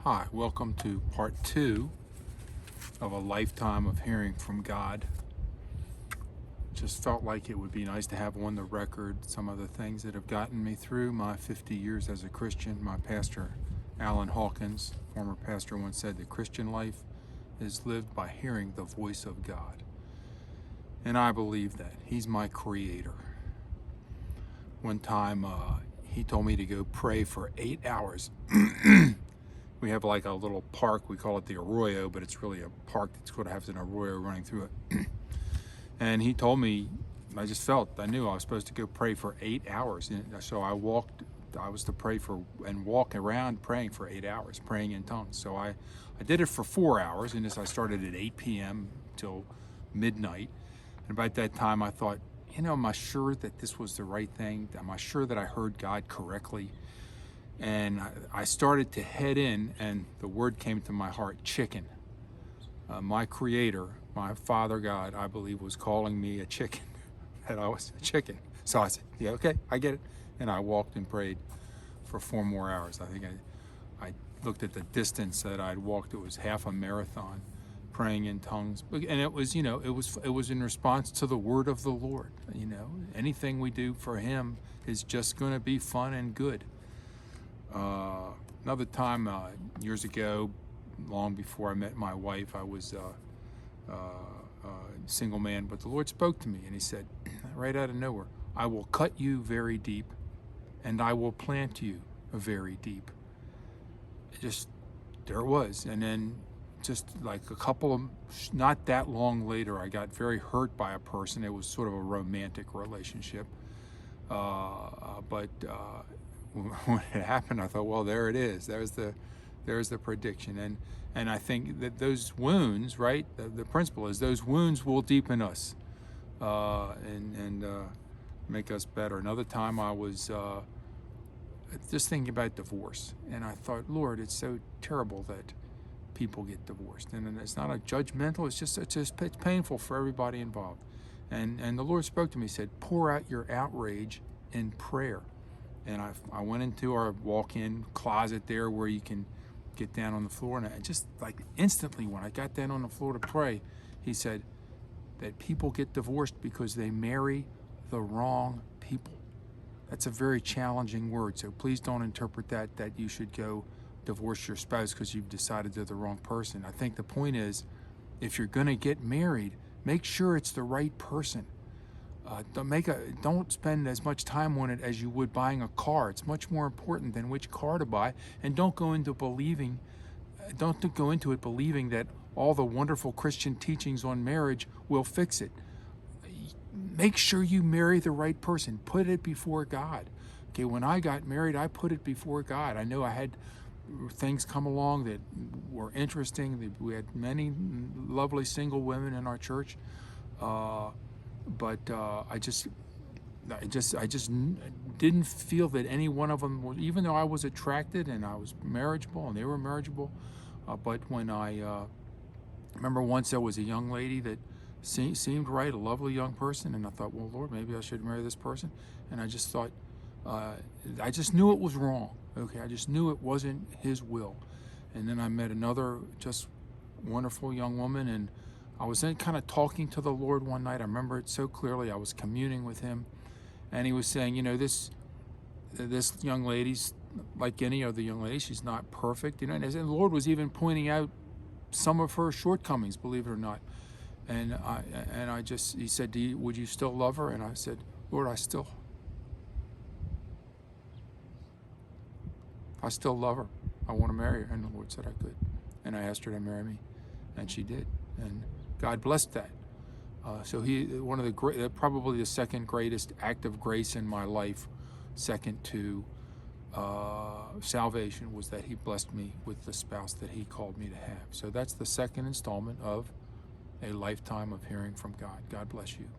Hi, welcome to part 2 of a lifetime of hearing from God. Just felt like it would be nice to have on the record some of the things that have gotten me through my 50 years as a Christian. My pastor, Alan Hawkins, former pastor, once said the Christian life is lived by hearing the voice of God. And I believe that. He's my creator. One time he told me to go pray for 8 hours. We have like a little park, we call it the Arroyo, but it's really a park that's going to have an arroyo running through it. And he told me, I knew I was supposed to go pray for 8 hours. And so I was to pray for and walk around praying for 8 hours, praying in tongues. So I did it for 4 hours, and I started at 8 p.m. till midnight. And about that time I thought, am I sure that this was the right thing? Am I sure that I heard God correctly? And I started to head in, and the word came to my heart, chicken. My creator, my Father God, I believe, was calling me a chicken, that I was a chicken. So I said, yeah, okay, I get it. And I walked and prayed for 4 more hours. I think I looked at the distance that I'd walked. It was half a marathon, praying in tongues. And it was, it was in response to the word of the Lord. Anything we do for him is just going to be fun and good. Another time, years ago, long before I met my wife, I was a single man, but the Lord spoke to me and he said, right out of nowhere, I will cut you very deep and I will plant you very deep. There it was. And then just like not that long later, I got very hurt by a person. It was sort of a romantic relationship. But when it happened, I thought, well, there it is. There's the prediction. And I think that those wounds, right? The principle is those wounds will deepen us and make us better. Another time I was just thinking about divorce, and I thought, Lord, it's so terrible that people get divorced. And it's not a judgmental, it's painful for everybody involved. And the Lord spoke to me, said, pour out your outrage in prayer. And I went into our walk-in closet there where you can get down on the floor. And I just like instantly when I got down on the floor to pray, he said that people get divorced because they marry the wrong people. That's a very challenging word. So please don't interpret that you should go divorce your spouse because you've decided they're the wrong person. I think the point is, if you're going to get married, make sure it's the right person. Don't spend as much time on it as you would buying a car. It's much more important than which car to buy. And don't go into it believing that all the wonderful Christian teachings on marriage will fix it. Make sure you marry the right person. Put it before God. Okay, when I got married, I put it before God. I know I had things come along that were interesting. We had many lovely single women in our church. But I just didn't feel that any one of them was, even though I was attracted and I was marriageable and they were marriageable. But when I remember once there was a young lady that seemed right, a lovely young person, and I thought, well, Lord, maybe I should marry this person. And I just thought, I just knew it was wrong. Okay, I just knew it wasn't his will. And then I met another just wonderful young woman, and I was then kind of talking to the Lord one night. I remember it so clearly. I was communing with him, and he was saying, this young lady's like any other young lady. She's not perfect, and the Lord was even pointing out some of her shortcomings, believe it or not. And he said, would you still love her? And I said, Lord, I still love her. I want to marry her. And the Lord said I could. And I asked her to marry me, and she did. And God blessed that. So one of the probably the second greatest act of grace in my life, second to salvation, was that he blessed me with the spouse that he called me to have. So that's the second installment of a lifetime of hearing from God. God bless you.